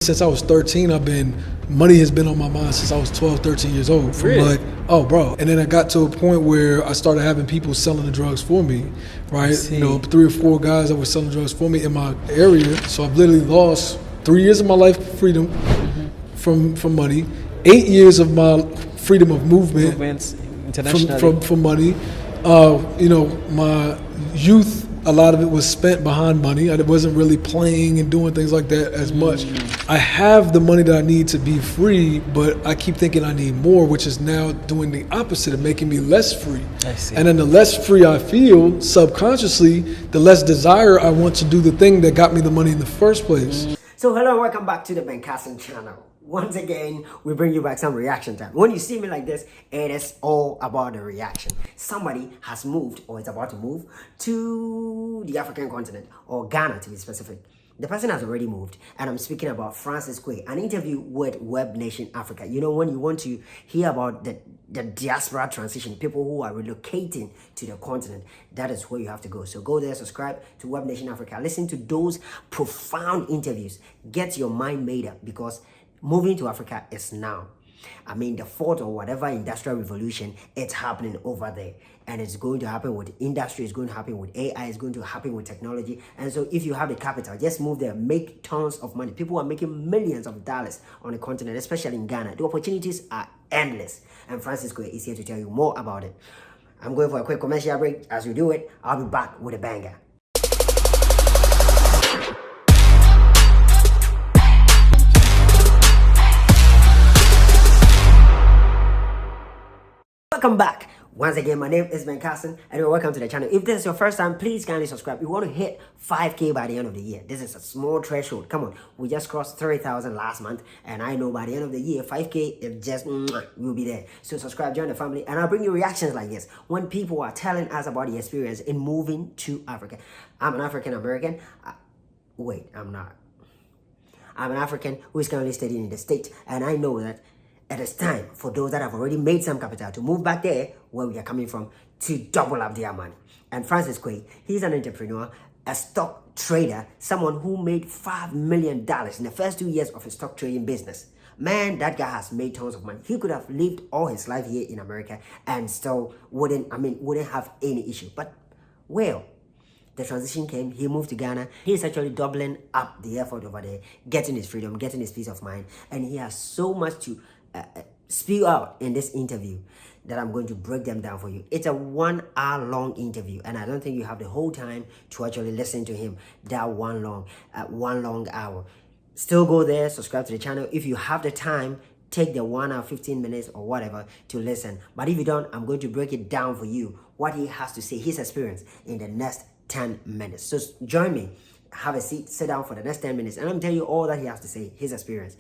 Since I was 13, money has been on my mind since I was 12, 13 years old. From really? Like, oh, bro. And then I got to a point where I started having people selling the drugs for me, right? 3 or 4 guys that were selling drugs for me in my area. So I've literally lost 3 years of my life freedom from money, 8 years of my freedom of movement internationally from money. My youth, a lot of it was spent behind money. I wasn't really playing and doing things like that as much. I have the money that I need to be free, but I keep thinking I need more, which is now doing the opposite of making me less free. I see. And then the less free I feel subconsciously, the less desire I want to do the thing that got me the money in the first place. So hello and welcome back to the Ben Carson channel. Once again, we bring you back some reaction time. When you see me like this, it is all about the reaction. Somebody has moved or is about to move to the African continent, or Ghana to be specific. The person has already moved, and I'm speaking about Kway, an interview with BWT-African. You know, when you want to hear about the diaspora transition, people who are relocating to the continent, that is where you have to go. So go there, subscribe to BWT-African. Listen to those profound interviews. Get your mind made up, because moving to Africa is now. I mean, the fourth or whatever industrial revolution, it's happening over there. And it's going to happen with industry, it's going to happen with AI, it's going to happen with technology. And so if you have the capital, just move there, make tons of money. People are making millions of dollars on the continent, especially in Ghana. The opportunities are endless. And Kway is here to tell you more about it. I'm going for a quick commercial break. As we do it, I'll be back with a banger. Welcome back. Once again, my name is Ben Carson, and welcome to the channel. If this is your first time, please kindly subscribe. We want to hit 5K by the end of the year. This is a small threshold. Come on, we just crossed 30,000 last month, and I know by the end of the year, 5K is just we'll be there. So subscribe, join the family, and I'll bring you reactions like this when people are telling us about the experience in moving to Africa. I'm an African American. Wait, I'm not. I'm an African who is currently studying in the States, and I know that it is time for those that have already made some capital to move back there where we are coming from to double up their money. And Kway, he's an entrepreneur, a stock trader, someone who made $5 million in the first 2 years of his stock trading business. Man, that guy has made tons of money. He could have lived all his life here in America and still wouldn't have any issue. But, well, the transition came, he moved to Ghana. He's actually doubling up the effort over there, getting his freedom, getting his peace of mind. And he has so much to spew out in this interview that I'm going to break them down for you. It's a 1 hour long interview, and I don't think you have the whole time to actually listen to him that one long hour. Still go there, subscribe to the channel. If you have the time, take the 1 hour 15 minutes or whatever to listen. But if you don't, I'm going to break it down for you, what he has to say, his experience, in the next 10 minutes. So join me, have a seat, sit down for the next 10 minutes, and I'm gonna tell you all that he has to say, his experience.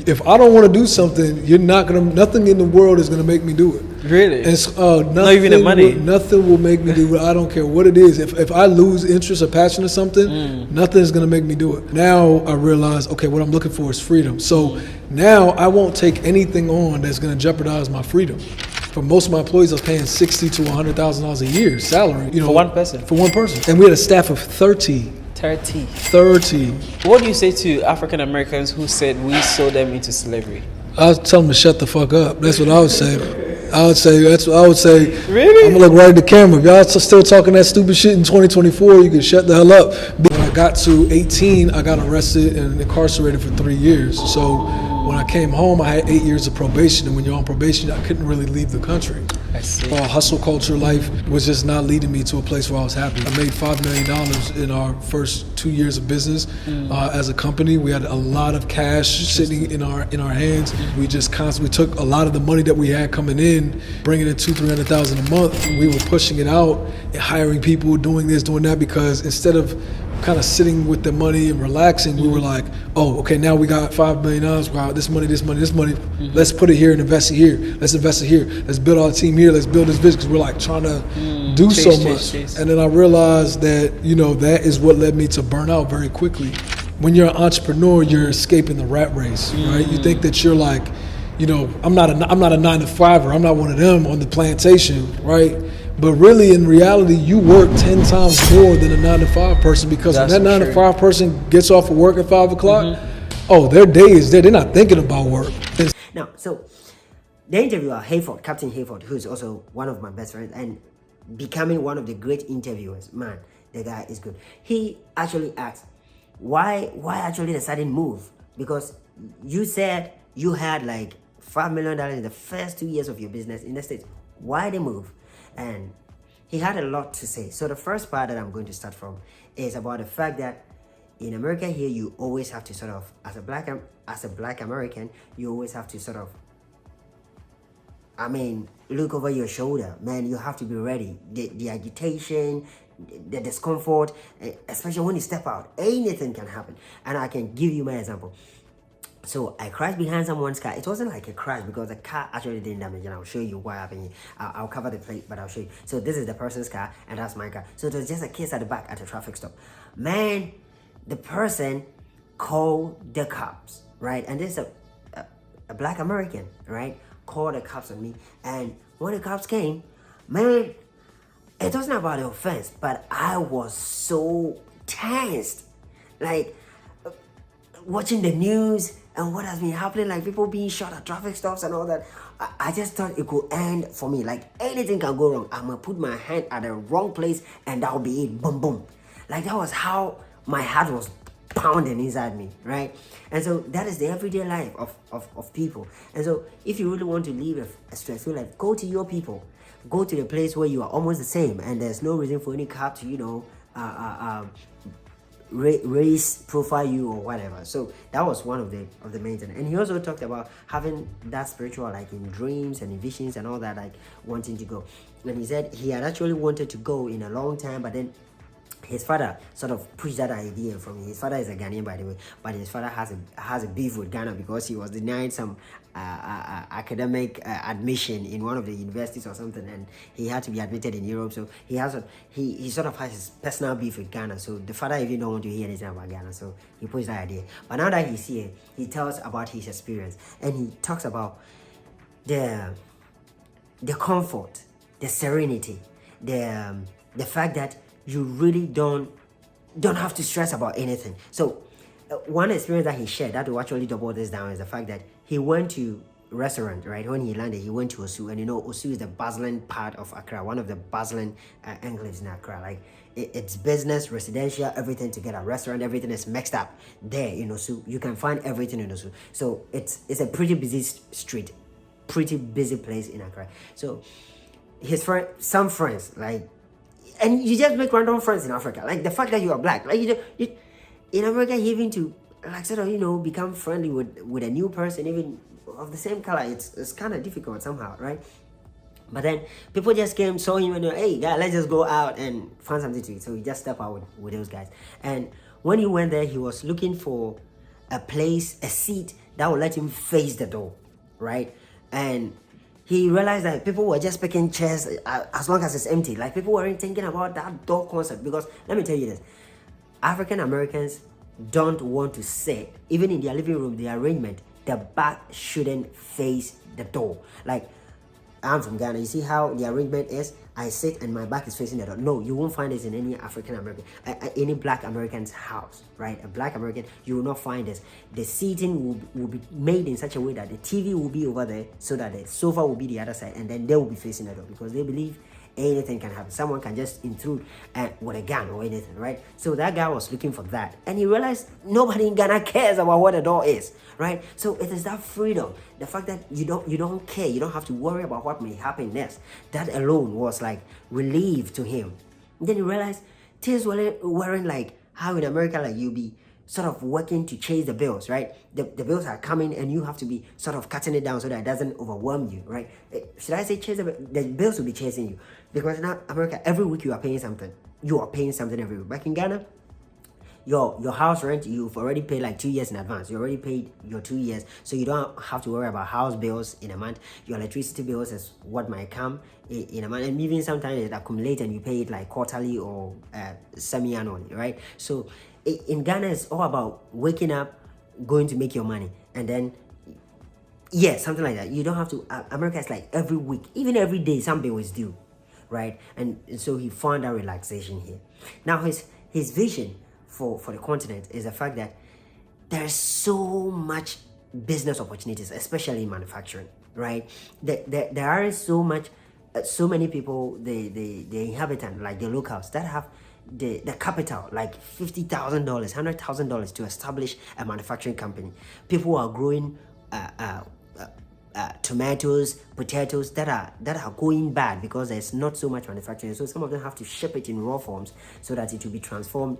If I don't want to do something, nothing in the world is gonna make me do it. Really? And not even the money. Nothing will make me do it. I don't care what it is. If I lose interest or passion or something, nothing is gonna make me do it. Now I realize, okay, what I'm looking for is freedom. So now I won't take anything on that's gonna jeopardize my freedom. For most of my employees, I was paying $60,000 to $100,000 a year salary. You know, for one person. For one person, and we had a staff of 30. 30. What do you say to African Americans who said we sold them into slavery? I would tell them to shut the fuck up. That's what I would say. That's what I would say. Really? I'm gonna look right at the camera. If y'all still talking that stupid shit in 2024, you can shut the hell up. When I got to 18, I got arrested and incarcerated for 3 years. So when I came home, I had 8 years of probation, and when you're on probation, I couldn't really leave the country. I see. Hustle culture life was just not leading me to a place where I was happy. I made $5 million in our first 2 years of business as a company. We had a lot of cash sitting in our hands. We just constantly took a lot of the money that we had coming in, bringing in $200,000-300,000 a month. We were pushing it out and hiring people, doing this, doing that, because instead of kind of sitting with the money and relaxing, we were like, oh, okay, now we got $5 million. Wow, this money. Let's put it here and invest it here. Let's invest it here. Let's build our team here. Let's build this business. We're like trying to do so much. And then I realized that, that is what led me to burnout very quickly. When you're an entrepreneur, you're escaping the rat race, right? You think that you're like, I'm not a 9-to-5er. I'm not one of them on the plantation, right? But really, in reality, you work 10 times more than a 9-to-5 person, because when that 9-to-5 person gets off of work at 5 o'clock, Oh, their day is there. They're not thinking about work. Now, so the interviewer, Hayford, Captain Hayford, who's also one of my best friends and becoming one of the great interviewers, man, the guy is good. He actually asked, why actually the sudden move? Because you said you had like $5 million in the first 2 years of your business in the States. Why the move? And he had a lot to say. So the first part that I'm going to start from is about the fact that in America here, you always have to sort of, as a black American, you always have to sort of, look over your shoulder, man. You have to be ready. The agitation, the discomfort, especially when you step out, anything can happen. And I can give you my example. So I crashed behind someone's car. It wasn't like a crash because the car actually didn't damage, and I'll show you what happened. I'll cover the plate, but I'll show you. So this is the person's car, and that's my car. So it was just a case at the back at a traffic stop. Man, the person called the cops, right? And this is a black American, right? Called the cops on me. And when the cops came, man, it wasn't about the offense, but I was so tensed. Like, watching the news and what has been happening, like people being shot at traffic stops and all that, I just thought it could end for me. Like anything can go wrong. I'm gonna put my hand at the wrong place and that'll be it. Boom, boom. Like that was how my heart was pounding inside me, right? And so that is the everyday life of people. And so if you really want to live a stressful life, go to your people. Go to the place where you are almost the same and there's no reason for any cop to, race profile you or whatever. So that was one of the main things. And he also talked about having that spiritual, like in dreams and in visions and all that, like wanting to go. And he said he had actually wanted to go in a long time, but then his father sort of pushed that idea from him. His father is a Ghanaian, by the way, but his father has a beef with Ghana because he was denied some academic admission in one of the universities or something, and he had to be admitted in Europe. So he sort of has his personal beef with Ghana. So the father even don't want to hear anything about Ghana. So he pushed that idea. But now that he's here, he tells about his experience, and he talks about the comfort, the serenity, the fact that you really don't have to stress about anything. So one experience that he shared that will actually double this down is the fact that he went to a restaurant, right? When he landed, he went to Osu, and Osu is the bustling part of Accra, one of the bustling enclaves in Accra. Like it's business, residential, everything together, restaurant, everything is mixed up there in Osu. You can find everything in Osu. So it's a pretty busy street, pretty busy place in Accra. So some friends, like, and you just make random friends in Africa. Like the fact that you are black, like you in America, even to like sort of become friendly with a new person, even of the same color, it's kind of difficult somehow, right? But then people just saw him and hey, guy, let's just go out and find something to eat. So he just stepped out with those guys. And when he went there, he was looking for a seat that would let him face the door, right? And he realized that people were just picking chairs as long as it's empty. Like people weren't thinking about that door concept. Because let me tell you this, African Americans don't want to sit, even in their living room, the arrangement, the back shouldn't face the door. Like I'm from Ghana, you see how the arrangement is? I sit and my back is facing the door. No, you won't find this in any African American, any black American's house, right? A black American, you will not find this. The seating will be made in such a way that the TV will be over there so that the sofa will be the other side and then they will be facing the door because they believe anything can happen. Someone can just intrude with a gun or anything, right? So that guy was looking for that. And he realized nobody in Ghana cares about what the door is, right? So it is that freedom. The fact that you don't care. You don't have to worry about what may happen next. That alone was like relief to him. And then he realized things weren't like how in America, like you be sort of working to chase the bills, right? The bills are coming and you have to be sort of cutting it down so that it doesn't overwhelm you, right? Should I say chase the bills will be chasing you? Because in America, every week you are paying something. You are paying something every week. Back in Ghana, your house rent, you've already paid like 2 years in advance. You already paid your 2 years. So you don't have to worry about house bills in a month. Your electricity bills is what might come in a month. And even sometimes it accumulates and you pay it like quarterly or semi-annually, right? So in Ghana, it's all about waking up, going to make your money. And then, yeah, something like that. You don't have to, America is like every week, even every day, some bill is due, right? And so he found that relaxation here. Now, his vision for the continent is the fact that there's so much business opportunities, especially in manufacturing, right? There are so many people, the inhabitant, like the locals, that have the capital, like $50,000, $100,000 to establish a manufacturing company. People who are growing tomatoes, potatoes that are going bad because there's not so much manufacturing. So some of them have to ship it in raw forms so that it will be transformed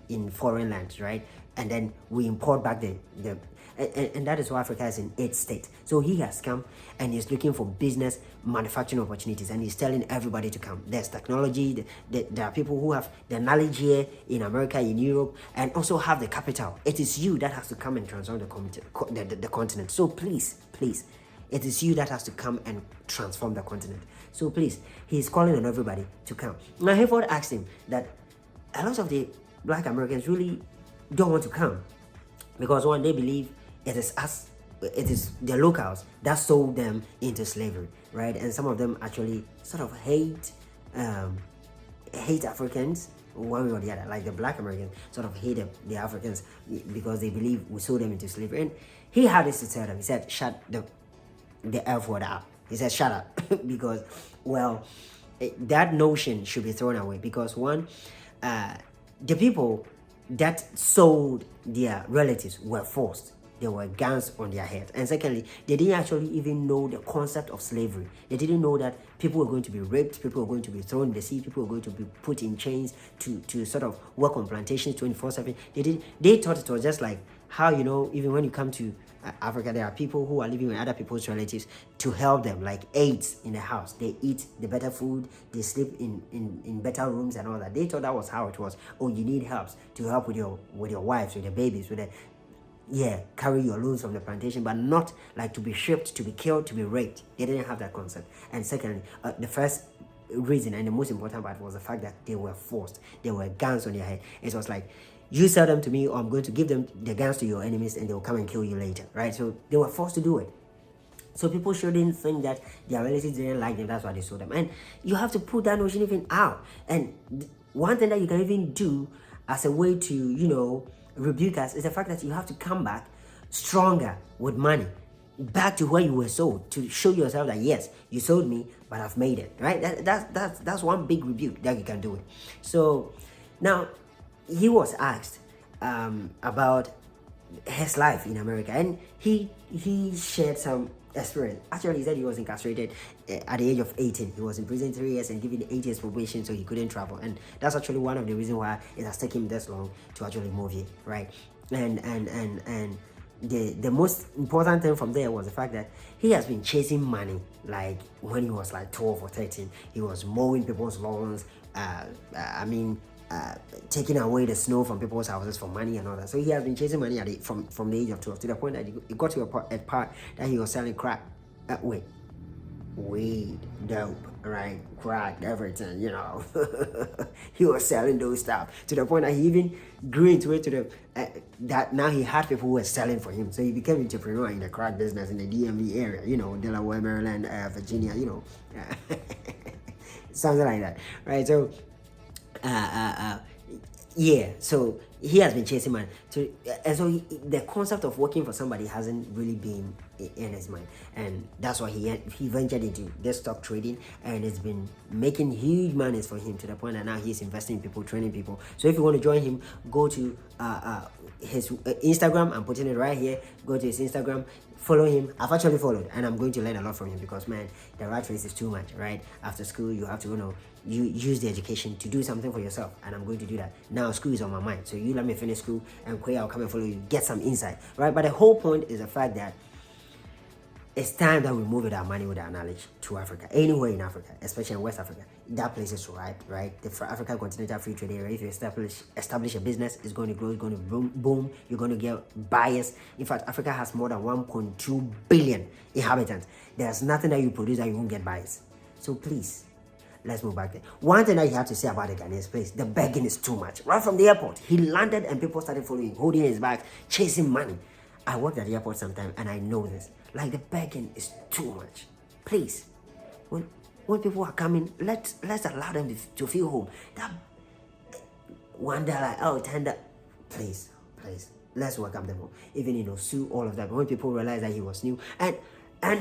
in foreign lands, right? And then we import back and that is why Africa is in 8th state. So he has come and he's looking for business manufacturing opportunities, and he's telling everybody to come. There's technology. There are people who have the knowledge here in America, in Europe, and also have the capital. It is you that has to come and transform the continent. So please, it is you that has to come and transform the continent. So please, he's calling on everybody to come. Now, Hayford asked him that a lot of the Black Americans really don't want to come because, one, they believe it is the locals that sold them into slavery, right? And some of them actually sort of hate Africans one way or the other. Like the Black Americans sort of hate the Africans because they believe we sold them into slavery. And he had this to tell them. He said, shut the F word up. He said, shut up. Because, well, that notion should be thrown away. Because, one, the people that sold their relatives were forced. There were guns on their heads. And secondly, they didn't actually even know the concept of slavery. They didn't know that people were going to be raped, people were going to be thrown in the sea, people were going to be put in chains to sort of work on plantations 24/7. They thought it was just like how, even when you come to Africa, there are people who are living with other people's relatives to help them, like aides in the house. They eat the better food, they sleep in better rooms and all that. They thought that was how it was. Oh, you need help to help with your wives, with the babies, with the carry your loads from the plantation, but not like to be shipped, to be killed, to be raped. They didn't have that concept. And secondly, the first reason and the most important part was the fact that they were forced. There were guns on their head. It was like, you sell them to me, or I'm going to give them the guns to your enemies and they'll come and kill you later, right? So they were forced to do it. So people shouldn't think that their relatives didn't like them, that's why they sold them. And you have to put that notion even out. And one thing that you can even do as a way to, rebuke us is the fact that you have to come back stronger with money, back to where you were sold, to show yourself that yes, you sold me, but I've made it, right? That's one big rebuke that you can do it. So now he was asked about his life in America, and he shared some experience. Actually, he said he was incarcerated at the age of 18. He was in prison 3 years and given 8 years probation, so he couldn't travel. And that's actually one of the reasons why it has taken him this long to actually move here, right? And the most important thing from there was the fact that he has been chasing money. Like when he was like 12 or 13, he was mowing people's lawns. Taking away the snow from people's houses for money and all that. So he has been chasing money from the age of 12 to the point that he got to a part that he was selling crack. Weed, dope, right? Crack, everything, he was selling those stuff to the point that he even grew into it to the that now he had people who were selling for him. So he became an entrepreneur in the crack business in the DMV area, Delaware, Maryland, Virginia, something like that, right? So so he has been chasing money. So the concept of working for somebody hasn't really been in his mind, and that's why he ventured into this stock trading, and it's been making huge monies for him to the point that now he's investing in people, training people. So if you want to join him, go to his Instagram. I'm putting it right here. Go to his Instagram. Follow him. I've actually followed, and I'm going to learn a lot from him because, man, the rat race is too much, right? After school, you have to, you use the education to do something for yourself, and I'm going to do that. Now, school is on my mind, so you let me finish school, and Kway, I'll come and follow you, get some insight, right? But the whole point is the fact that it's time that we move with our money, with our knowledge to Africa. Anywhere in Africa, especially in West Africa, that place is right? The African Continental Free Trade Area, if you establish a business, it's going to grow, it's going to boom, you're going to get buyers. In fact, Africa has more than 1.2 billion inhabitants. There's nothing that you produce that you won't get buyers. So please, let's move back there. One thing that you have to say about the Ghanaian place, the begging is too much. Right from the airport, he landed and people started following, holding his bag, chasing money. I worked at the airport sometime and I know this. Like the begging is too much. Please, when people are coming, let's allow them to feel home. That $1, $10, please, let's welcome them all. Even, you know, sue all of that. But when people realize that he was new, and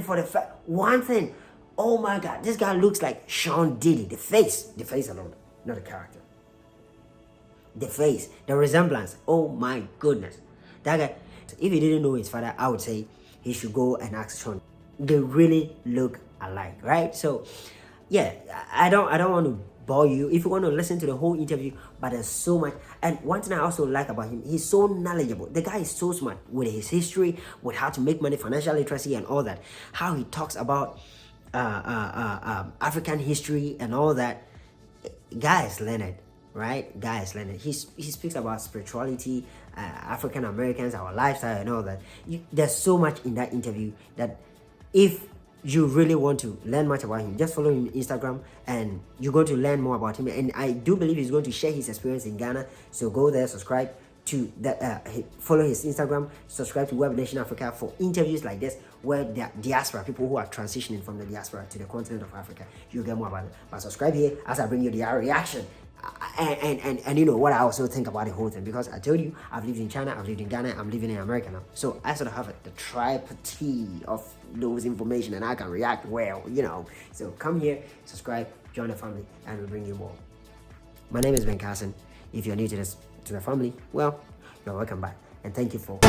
for the fact, one thing, oh my God, this guy looks like Sean Diddy. The face alone, not the character. The face, the resemblance, oh my goodness. That guy, if he didn't know his father, I would say he should go and ask Sean. They really look alike, right? So, yeah, I don't want to bore you if you want to listen to the whole interview, but there's so much. And one thing I also like about him, he's so knowledgeable. The guy is so smart with his history, with how to make money, financial literacy, and all that. How he talks about African history and all that. Guy is learned, right? Guy is learned. He speaks about spirituality, African Americans, our lifestyle, and all that. There's so much in that interview that if you really want to learn much about him, just follow him on Instagram and you're going to learn more about him. And I do believe he's going to share his experience in Ghana. So go there, subscribe to that, follow his Instagram, subscribe to Web Nation Africa for interviews like this, where the diaspora, people who are transitioning from the diaspora to the continent of Africa, you'll get more about it. But subscribe here as I bring you the reaction. And you know what I also think about the whole thing, because I told you I've lived in China, I've lived in Ghana, I'm living in America now, so I sort of have the tripod of those information and I can react well, you know. So come here, subscribe, join the family, and we'll bring you more. My name is Ben Carson. If you're new to the family, well, you're welcome back, and thank you for